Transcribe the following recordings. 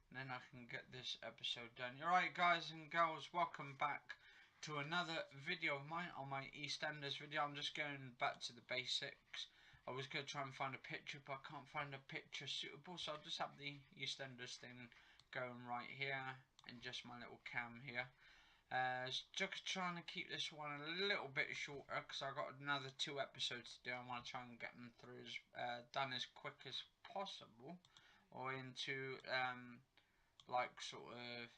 and then I can get this episode done. Alright guys and girls, welcome back to another video of mine on my Eastenders video. I'm just going back to the basics. I was going to try and find a picture, but I can't find a picture suitable, so I'll just have the Eastenders thing going right here and just my little cam here. Just trying to keep this one a little bit shorter because I've got another 2 episodes to do. I want to try and get them through done as quick as possible, or into like sort of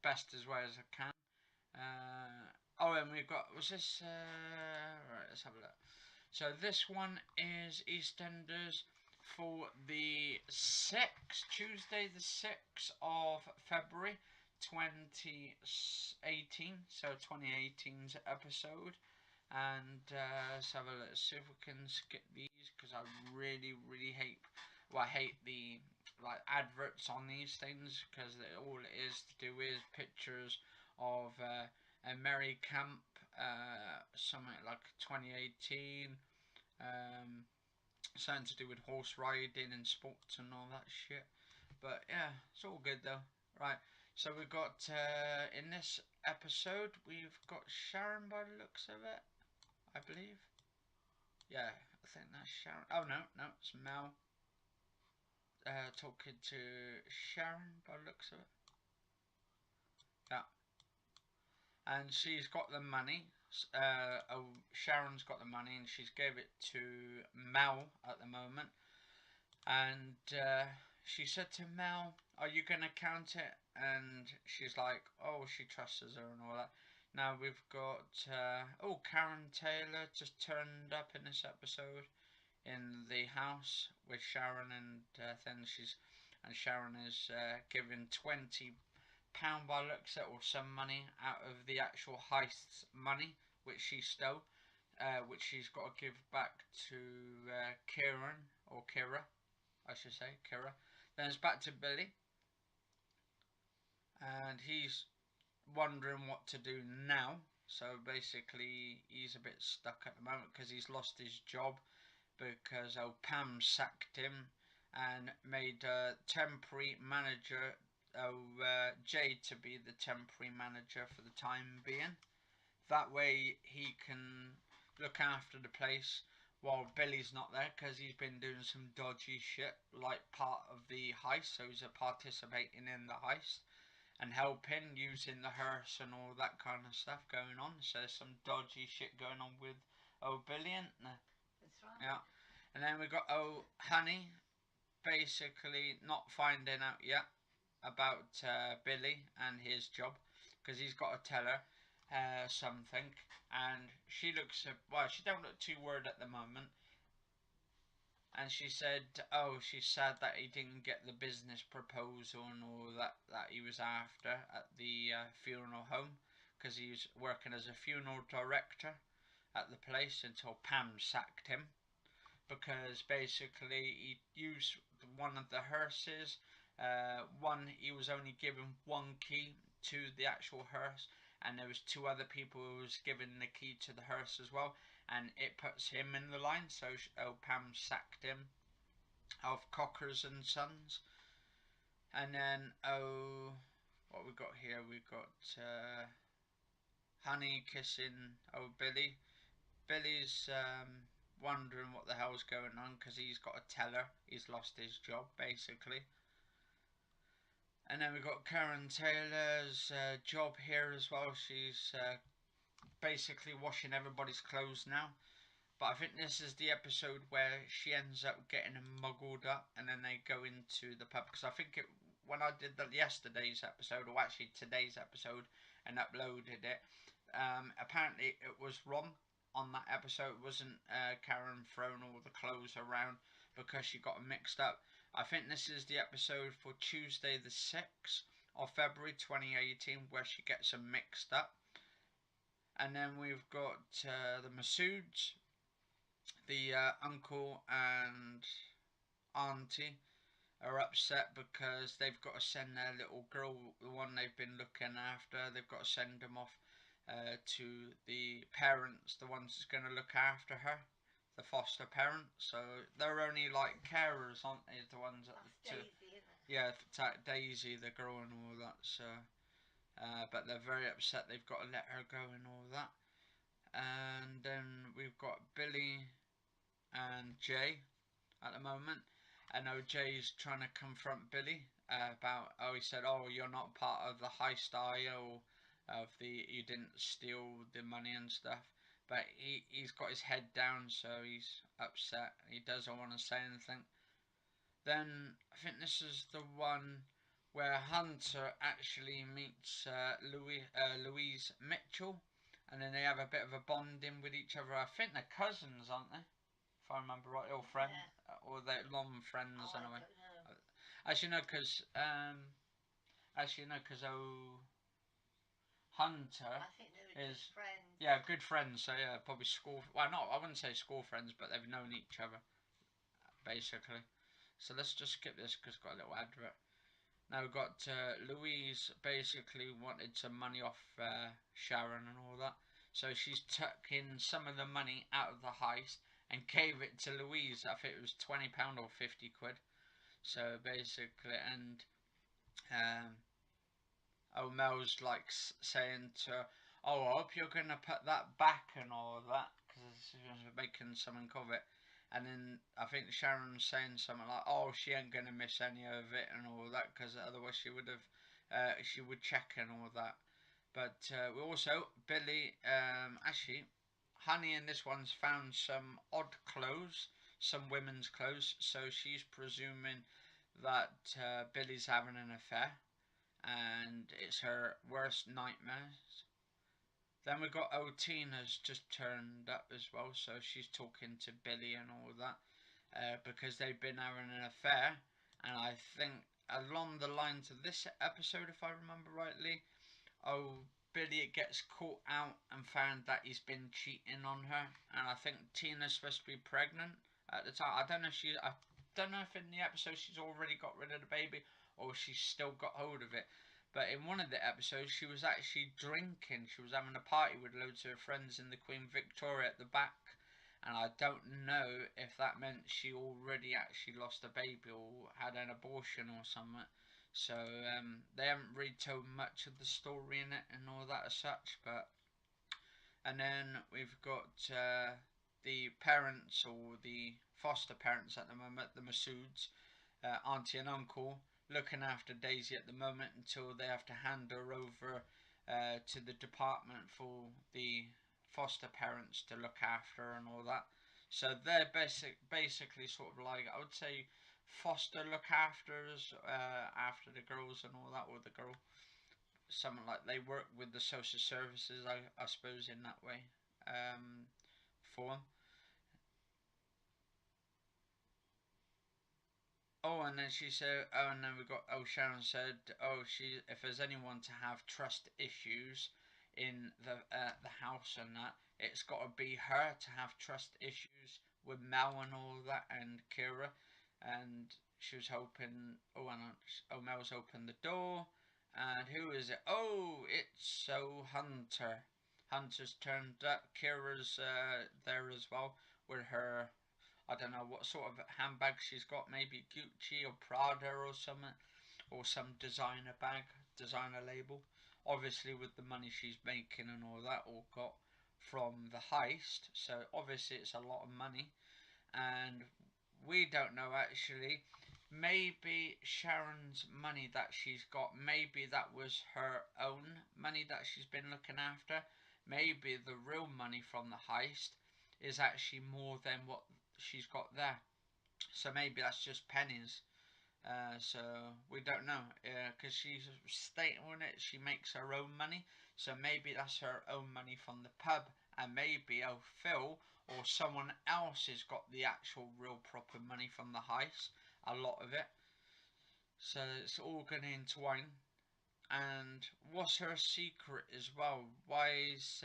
best as well as I can. Oh, and we've got, was this right, let's have a look. So this one is EastEnders for the 6th, Tuesday the 6th of February 2018, so 2018's episode. And let's have a look, see if we can skip these, because I really hate, well, I hate the like adverts on these things, because all it is to do is pictures of a merry camp, something like 2018, something to do with horse riding and sports and all that shit. But yeah, it's all good though. Right, so we've got in this episode we've got Sharon by the looks of it, I believe. Yeah, I think that's Sharon. Oh no, it's Mel talking to Sharon by the looks of it. Yeah, and she's got the money. Sharon's got the money, and she's gave it to Mel at the moment. And she said to Mel, "Are you gonna count it?" And she's like, "Oh, she trusts her and all that." Now we've got Karen Taylor just turned up in this episode in the house with Sharon, and then Sharon is giving £20 by looks at, or some money out of the actual heist's money which she stole, which she's got to give back to Kieran, or Kira, I should say, Kira. Then it's back to Billy, and he's wondering what to do now. So basically, he's a bit stuck at the moment because he's lost his job because Pam sacked him and made a temporary manager, Jade, to be the temporary manager for the time being. That way he can look after the place while Billy's not there, because he's been doing some dodgy shit like part of the heist, so he's participating in the heist and helping, using the hearse and all that kind of stuff going on. So there's some dodgy shit going on with Billy, isn't there? That's right. Yeah. And then we got Honey, basically not finding out yet about Billy and his job, because he's got to tell her something, and she looks, well, she don't look too worried at the moment, and she said, oh, she's sad that he didn't get the business proposal and all that he was after at the funeral home, because he was working as a funeral director at the place until Pam sacked him, because basically he used one of the hearses. He was only given one key to the actual hearse, and there was 2 other people who was given the key to the hearse as well, and it puts him in the line. So Pam sacked him of Cockers and Sons. And then what we got here? We got Honey kissing Billy. Billy's wondering what the hell's going on, because he's got to tell her he's lost his job, basically. And then we've got Karen Taylor's job here as well. She's basically washing everybody's clothes now. But I think this is the episode where she ends up getting muggled up, and then they go into the pub. Because I think when I did yesterday's episode, or actually today's episode, and uploaded it, apparently it was wrong on that episode. It wasn't Karen throwing all the clothes around, because she got them mixed up. I think this is the episode for Tuesday the 6th of February 2018 where she gets them mixed up. And then we've got the Masouds, the uncle and auntie, are upset because they've got to send their little girl, the one they've been looking after, they've got to send them off to the parents, the ones that's going to look after her, the foster parents. So they're only like carers, aren't they? The ones at That's the two. Daisy, isn't it? yeah, attack Daisy, the girl, and all that. So, but they're very upset. They've got to let her go and all that. And then we've got Billy and Jay at the moment. I know Jay's trying to confront Billy about, oh, he said, oh, you're not part of the heist, are you? Or of the, you didn't steal the money and stuff. But he's got his head down, so he's upset. He doesn't want to say anything. Then I think this is the one where Hunter actually meets Louise Mitchell, and then they have a bit of a bonding with each other. I think they're cousins, aren't they? If I remember right, or friends, or they're long friends anyway. As you know, because Hunter is friends. Yeah, good friends. So yeah, probably school. Well, not I wouldn't say school friends, but they've known each other basically. So let's just skip this because it's got a little advert. Now we've got Louise basically wanted some money off Sharon and all that. So she's tucking some of the money out of the heist and gave it to Louise. I think it was £20 or 50 quid. So basically, and um, Mel's like saying to her, oh, I hope you're going to put that back and all that because she's making something of it. And then I think Sharon's saying something like, "Oh, she ain't gonna miss any of it and all that, because otherwise she would have, she would check and all that." But we also Billy, actually, Honey in this one's found some odd clothes, some women's clothes, so she's presuming that Billy's having an affair, and it's her worst nightmares. Then we got Tina's just turned up as well, so she's talking to Billy and all that. Because they've been having an affair, and I think along the lines of this episode, if I remember rightly, oh, Billy gets caught out and found that he's been cheating on her, and I think Tina's supposed to be pregnant at the time. I don't know if in the episode she's already got rid of the baby or she's still got hold of it. But in one of the episodes, she was actually drinking. She was having a party with loads of her friends in the Queen Victoria at the back, and I don't know if that meant she already actually lost a baby or had an abortion or something. So they haven't really told much of the story in it and all that as such. But and then we've got the parents or the foster parents at the moment, the Masouds, auntie and uncle, looking after Daisy at the moment until they have to hand her over to the department for the foster parents to look after and all that. So they're basically sort of like, I would say, foster look afters after the girls and all that, or the girl. Something like they work with the social services, I suppose, in that way for them. Oh, and then she said, oh, and then we got, oh, Sharon said, oh, she, if there's anyone to have trust issues in the house and that, it's got to be her to have trust issues with Mel and all that, and Kira, and she was hoping, oh, and oh, Mel's opened the door, and who is it? Oh, it's so Hunter. Hunter's turned up. Kira's there as well with her, I don't know what sort of handbag she's got, maybe Gucci or Prada or something, or some designer bag, designer label. Obviously, with the money she's making and all that, all got from the heist, so obviously it's a lot of money. And we don't know actually. Maybe Sharon's money that she's got, maybe that was her own money that she's been looking after. Maybe the real money from the heist is actually more than what she's got there. So maybe that's just pennies. So we don't know because she's stating on it she makes her own money. So maybe that's her own money from the pub, and maybe Phil or someone else has got the actual real proper money from the heist. A lot of it. So it's all going to entwine. And what's her secret as well? Why is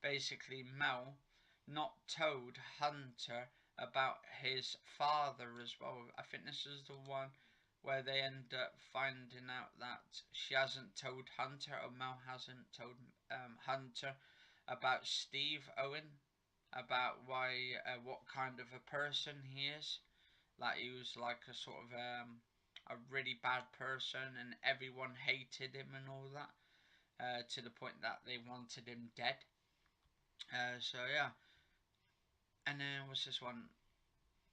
basically Mel not told Hunter about his father as well? I think this is the one where they end up finding out that she hasn't told Hunter, or Mel hasn't told Hunter about Steve Owen, about why, what kind of a person he is. Like he was like a sort of a really bad person and everyone hated him and all that, to the point that they wanted him dead. So yeah, and then what's this one?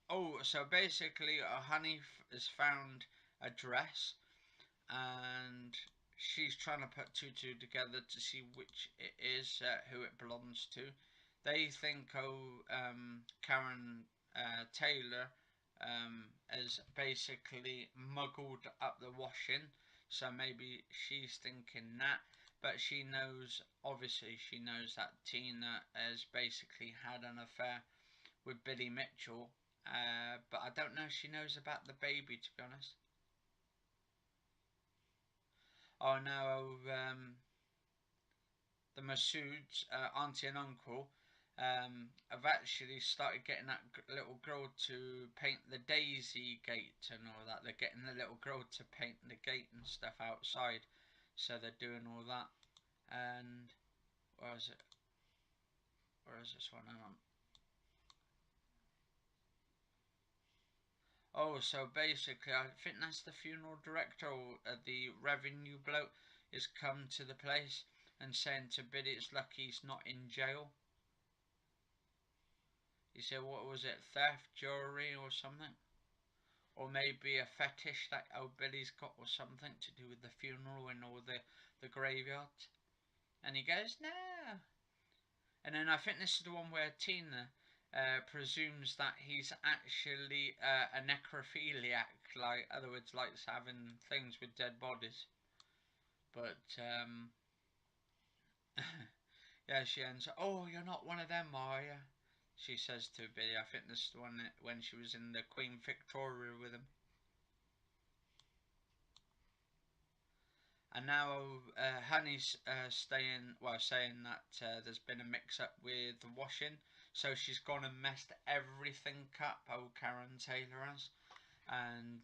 Oh, so basically, Honey has found a dress, and she's trying to put two together to see which it is, who it belongs to. They think, Karen Taylor has basically muggled up the washing, so maybe she's thinking that. But she knows, obviously, she knows that Tina has basically had an affair with Billy Mitchell. But I don't know if she knows about the baby, to be honest. Oh no, the Masouds, auntie and uncle, have actually started getting that little girl to paint the daisy gate and all that. They're getting the little girl to paint the gate and stuff outside. So they're doing all that. And where is it? Where is this one? Hang on. Oh, so basically, I think that's the funeral director or the revenue bloke has come to the place and saying to Biddy it's lucky he's not in jail. He said, what was it, theft, jewellery or something? Or maybe a fetish that old Billy's got or something to do with the funeral and all the graveyard. And he goes, no. And then I think this is the one where Tina presumes that he's actually a necrophiliac, like, in other words, likes having things with dead bodies. But, yeah, she ends up, oh, you're not one of them, are you? She says to Billy, I think this is the one that, when she was in the Queen Victoria with him. And now Honey's saying that there's been a mix-up with the washing, so she's gone and messed everything up. Old Karen Taylor has, and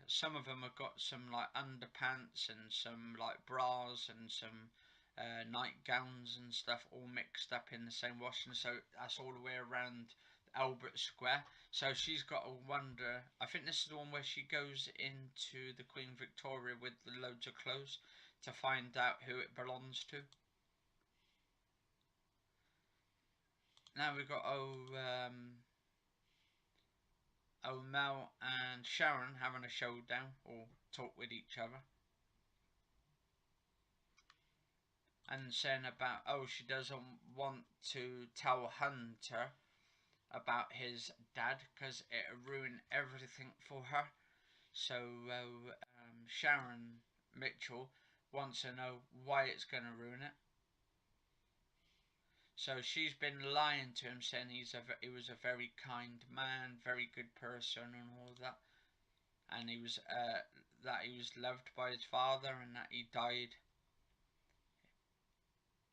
some of them have got some like underpants and some like bras and some nightgowns and stuff all mixed up in the same washing. So that's all the way around Albert Square. So she's got to wonder. I think this is the one where she goes into the Queen Victoria with the loads of clothes to find out who it belongs to. Now we've got Mel and Sharon having a showdown or talk with each other. And saying about, she doesn't want to tell Hunter about his dad because it ruined everything for her. So Sharon Mitchell wants to know why it's going to ruin it. So she's been lying to him, saying he was a very kind man, very good person, and all that, and that he was loved by his father, and that he died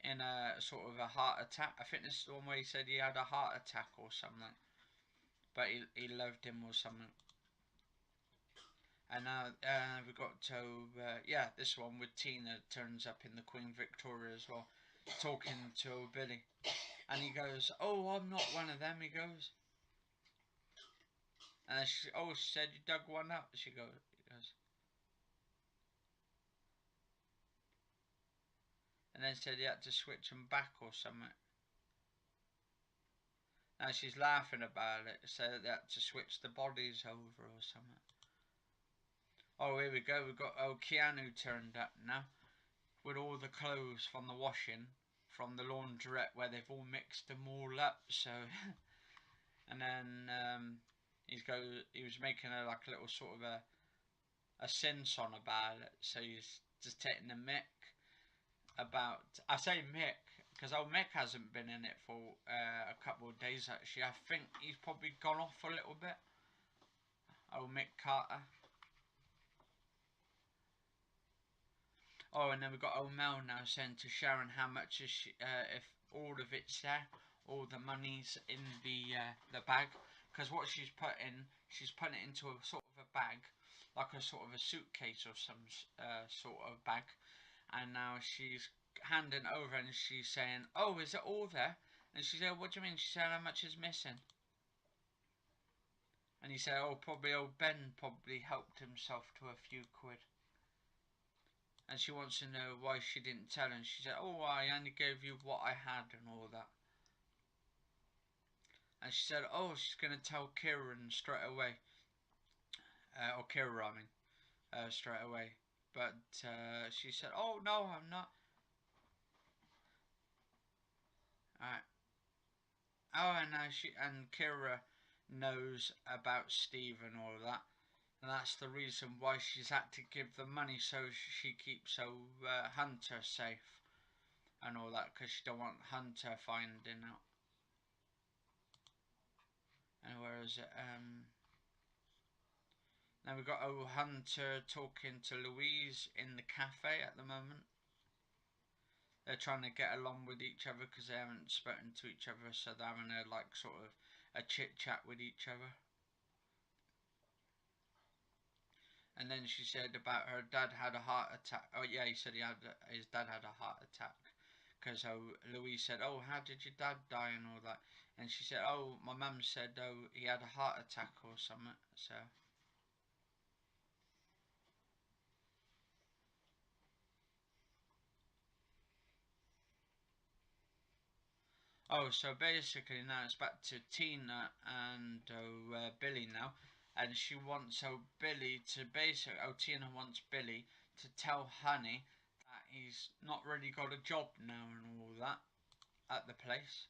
in a sort of a heart attack. I think this is the one where he said he had a heart attack or something, but he loved him or something. And now we've got this one with Tina turns up in the Queen Victoria as well, talking to Billy, and he goes, "Oh, I'm not one of them." He goes, and she said you dug one up. He goes, and then said he had to switch them back or something. Now she's laughing about it, said they had to switch the bodies over or something. Oh, here we go. We've got Keanu turned up now with all the clothes from the washing from the laundrette where they've all mixed them all up. So, and then he was making a little sort of a sin song about it. So he's just taking the mick about. I say Mick because old Mick hasn't been in it for a couple of days actually. I think he's probably gone off a little bit. Old Mick Carter. Oh, and then we've got old Mel now saying to Sharon how much is she, if all of it's there, all the money's in the bag. Because what she's putting it into a sort of a bag, like a sort of a suitcase or some sort of bag. And now she's handing over and she's saying, "Oh, is it all there?" And she said, "What do you mean?" She said, "How much is missing?" And he said, oh, probably old Ben probably helped himself to a few quid. And she wants to know why she didn't tell him. She said, oh, I only gave you what I had and all that. And she said, oh, she's going to tell Kieran straight away. Or Kira, I mean, straight away. But she said, oh, no, I'm not. Alright. Oh, and Kira knows about Steve and all that. And that's the reason why she's had to give the money so she keeps Hunter safe and all that, because she don't want Hunter finding out. And where is it? Now we've got Hunter talking to Louise in the cafe at the moment. They're trying to get along with each other because they haven't spoken to each other, so they're having a sort of a chit chat with each other. And then she said about her dad had a heart attack. Oh yeah, he said his dad had a heart attack. Because Louise said, oh, how did your dad die and all that? And she said, oh, my mum said, oh, he had a heart attack or something. So. Oh, so basically now it's back to Tina and Billy now. And she wants Billy to basically, Tina wants Billy to tell Honey that he's not really got a job now and all that at the place.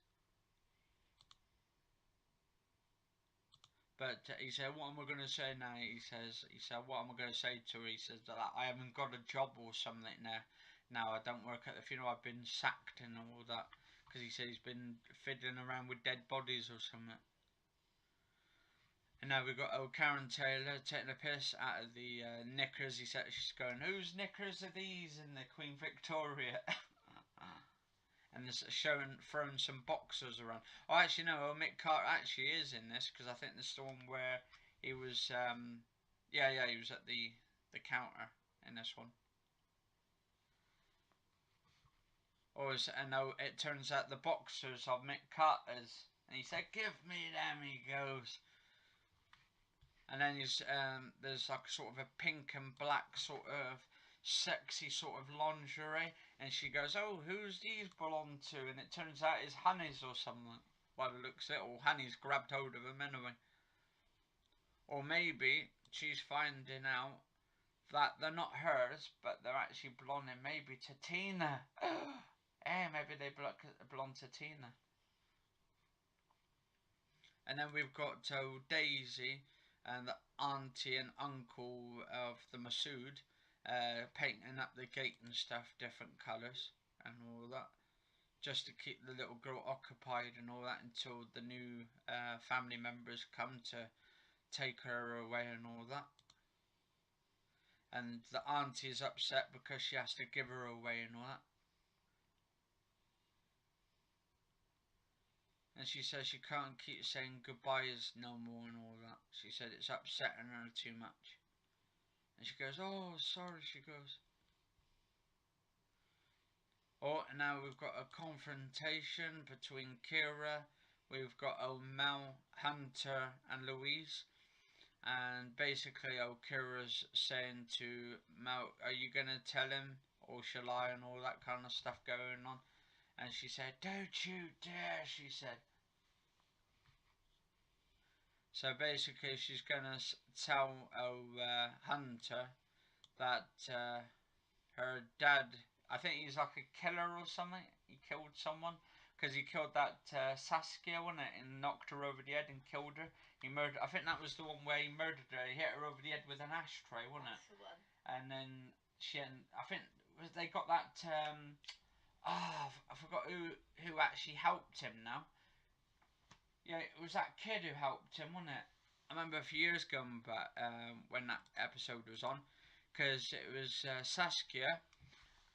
But he said, what am I going to say now? He said, what am I going to say to her? He says that I haven't got a job or something now. Now I don't work at the funeral. I've been sacked and all that. Because he said he's been fiddling around with dead bodies or something. And now we've got Karen Taylor taking a piss out of the knickers. He said she's going, whose knickers are these in the Queen Victoria? And this throwing some boxers around. Oh, actually no, Mick Carter actually is in this because I think this is the one where he was. Yeah, he was at the counter in this one. And it turns out the boxers are Mick Carter's, and he said, "Give me them." He goes, and then there's like sort of a pink and black sort of sexy sort of lingerie, and she goes, oh, who's these belong to? And it turns out it's Honey's or something by the looks of it, or Honey's grabbed hold of them anyway, or maybe she's finding out that they're not hers but they're actually belonging maybe to Tina. Maybe they belong to Tina. And then we've got Daisy and the auntie and uncle of the Masood painting up the gate and stuff, different colours and all that, just to keep the little girl occupied and all that until the new family members come to take her away and all that. And the auntie is upset because she has to give her away and all that. And she says she can't keep saying goodbyes no more and all that. She said it's upsetting her too much. And she goes, oh, sorry, she goes. Oh, and now we've got a confrontation between Kira, we've got Mel, Hunter and Louise. And basically, Kira's saying to Mel, are you going to tell him or shall I, and all that kind of stuff going on. And she said, don't you dare, she said. So basically she's going to tell Hunter that her dad, I think he's like a killer or something. He killed someone because he killed that Saskia, wasn't it? And knocked her over the head and killed her. He murdered. I think that was the one where he murdered her. He hit her over the head with an ashtray, wasn't it? That's the one. And then I think they got that. I forgot who actually helped him now. Yeah, it was that kid who helped him, wasn't it? I remember a few years ago, but when that episode was on, because it was Saskia,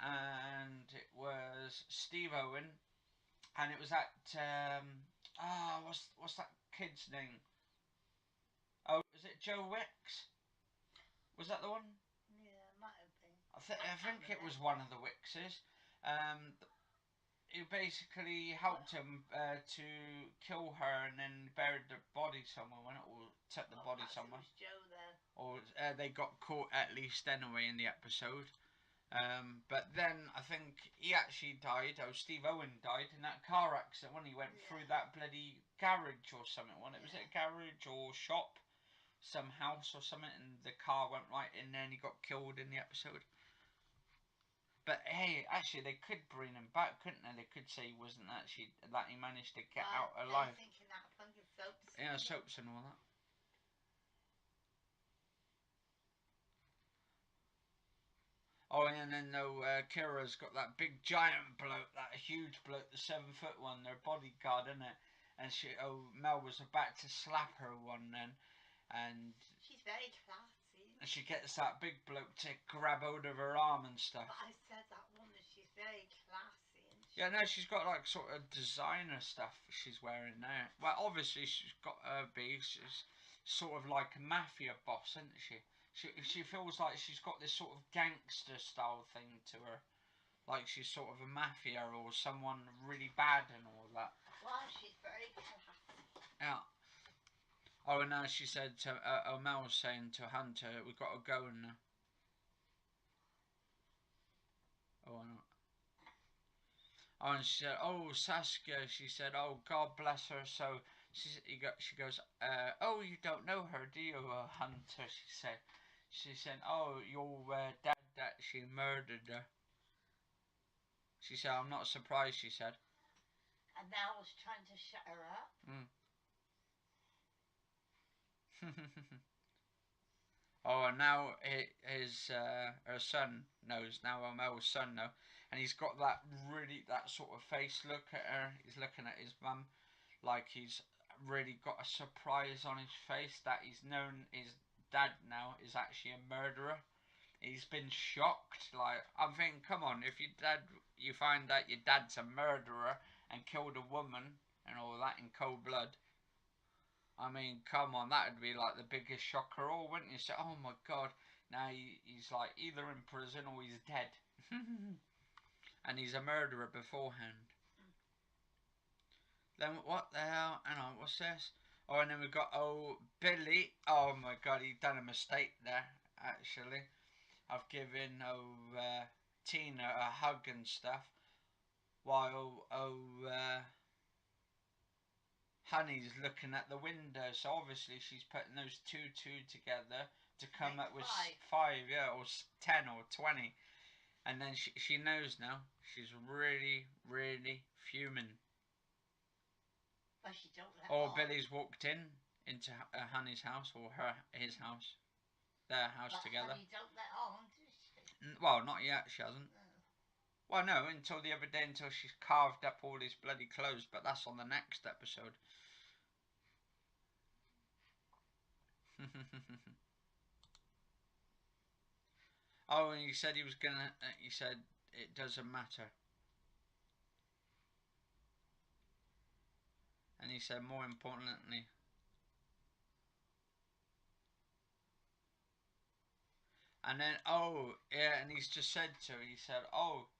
and it was Steve Owen, and it was that what's that kid's name? Oh, is it Joe Wicks? Was that the one? Yeah, it might have been. I think it was one of the Wickses. Um, he basically helped him to kill her and then buried the body somewhere, when it or took the body somewhere. It was Joe then. Or they got caught at least anyway in the episode. But then I think he actually died. Oh, Steve Owen died in that car accident when he went through that bloody garage or something. Wasn't it? Was it a garage or shop? Some house or something, and the car went right in there and he got killed in the episode. But hey, actually, they could bring him back, couldn't they? They could say he wasn't actually, that he managed to get out alive. I'm thinking that funky soaps. Yeah, soaps and all that. Oh, and then Kira's got that big giant bloke, that huge bloke, the 7 foot one, their bodyguard, isn't it? And Mel was about to slap her one then, and she's very classy. And she gets that big bloke to grab hold of her arm and stuff. But I said that woman, she's very classy. Yeah, no, she's got like sort of designer stuff she's wearing now. Well, obviously she's got her be. She's sort of like a mafia boss, isn't she? She feels like she's got this sort of gangster style thing to her. Like she's sort of a mafia or someone really bad and all that. Well, she's very classy. Yeah. Oh, and now she said to Mel was saying to Hunter, "We've got to go now." Oh, I know. Oh, and she said, "Oh, Saskia," she said, "Oh, God bless her." So she goes, "Oh, you don't know her, do you, Hunter?" She said, "Oh, your dad actually murdered her." She said, "I'm not surprised," she said. And now I was trying to shut her up. Oh, and now her son knows, now Mel's son knows, and he's got that sort of face look at her. He's looking at his mum like he's really got a surprise on his face that he's known his dad now is actually a murderer. He's been shocked. Like, I'm thinking, come on, if you find out your dad's a murderer and killed a woman and all that in cold blood, I mean, come on, that would be like the biggest shocker of all, wouldn't you? Say, oh my God, now he's like either in prison or he's dead. And he's a murderer beforehand. Then what the hell? Hang on, what's this? Oh, and then we've got, Billy. Oh my God, he done a mistake there, actually. I've given, Tina a hug and stuff. While, Honey's looking at the window, so obviously she's putting those two together to come up with five, yeah, or 10 or 20. And then she knows now. She's really, really fuming. But she don't let on. Billy's walked into Honey's house, or his house, their house together. Honey don't let on, does she? Well, not yet, she hasn't. No. Well, no, until the other day, until she's carved up all his bloody clothes, but that's on the next episode. Oh, and he said he was gonna, he said it doesn't matter. And he said more importantly, and then, yeah, and he's just said to her, he said,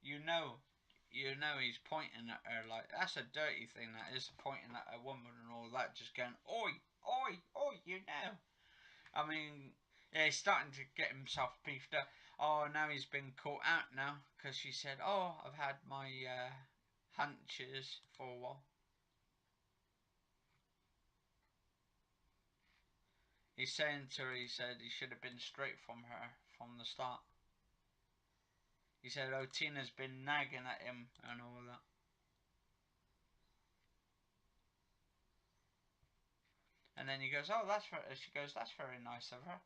he's pointing at her like, that's a dirty thing, that is, pointing at a woman and all that, just going, oi, oi, oi, you know. I mean, yeah, he's starting to get himself beefed up. Oh, now he's been caught out now, because she said, oh, I've had my hunches for a while. He's saying to her, he said he should have been straight from her from the start. He said, oh, Tina's been nagging at him and all that. And then he goes, oh, she goes, that's very nice of her.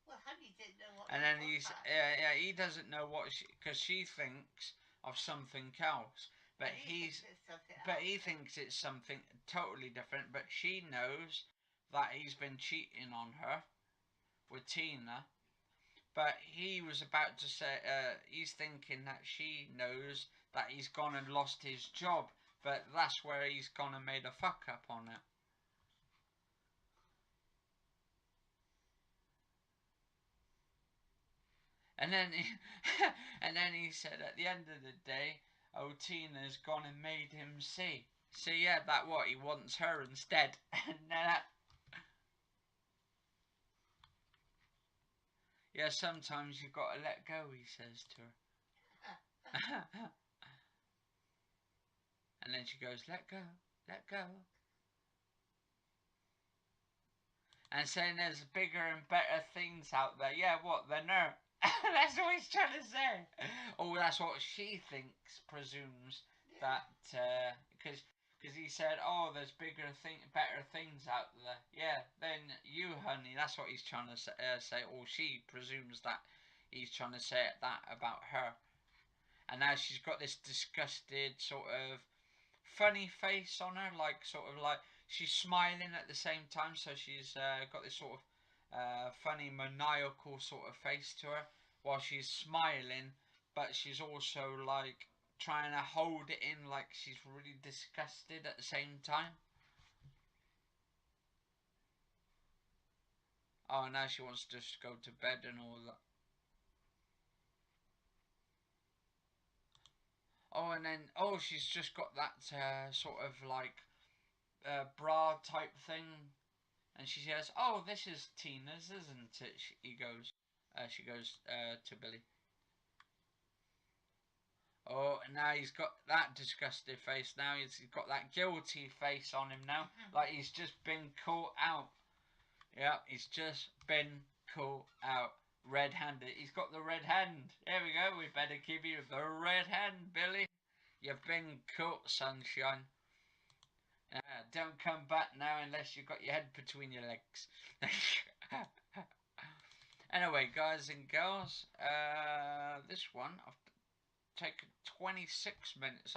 Well, Honey didn't know what. And then he doesn't know what because she thinks of something else. But he thinks it's something totally different. But she knows that he's been cheating on her with Tina. But he was about to say, he's thinking that she knows that he's gone and lost his job. But that's where he's gone and made a fuck up on it. And then and then he said at the end of the day, oh, Tina's gone and made him see. So yeah, that what he wants her instead. And yeah, sometimes you've got to let go, he says to her. And then she goes, let go, let go. And saying there's bigger and better things out there. Yeah, what, than her? That's what he's trying to say. Oh, that's what she thinks, presumes, that, because he said, oh, there's better things out there. Yeah, then you, honey, that's what he's trying to say. Or she presumes that he's trying to say that about her. And now she's got this disgusted sort of funny face on her, like sort of like she's smiling at the same time, so she's got this sort of funny maniacal sort of face to her while she's smiling, but she's also like trying to hold it in, like she's really disgusted at the same time. Oh, now she wants to just go to bed and all that. Oh, and then she's just got that sort of like bra type thing. And she says, "Oh, this is Tina's, isn't it?" She goes to Billy. Oh, and now he's got that disgusted face. Now he's got that guilty face on him now, like he's just been caught out. Yeah, he's just been caught out. Red-handed. He's got the red hand. There we go. We better give you the red hand, Billy. You've been caught, sunshine. Don't come back now unless you've got your head between your legs. Anyway, guys and girls, this one I've taken 26 minutes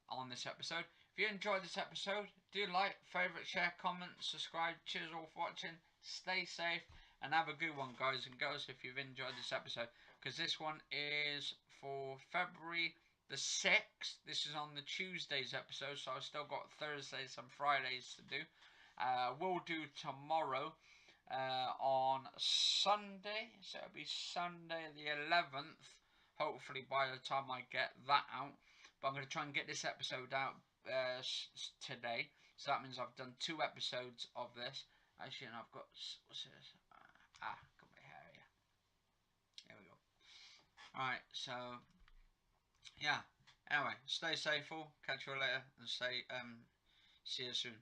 on this episode. If you enjoyed this episode, do like, favourite, share, comment, subscribe. Cheers all for watching. Stay safe and have a good one, guys and girls, if you've enjoyed this episode. Because this one is for February the 6th. This is on the Tuesday's episode, so I've still got Thursdays and Fridays to do. We'll do tomorrow on Sunday, so it'll be Sunday the 11th, hopefully by the time I get that out. But I'm going to try and get this episode out today, so that means I've done 2 episodes of this. Actually, and I've got, what's this? Got my hair here. There we go. Alright, so yeah. Anyway, stay safe all. Catch you all later and see you soon.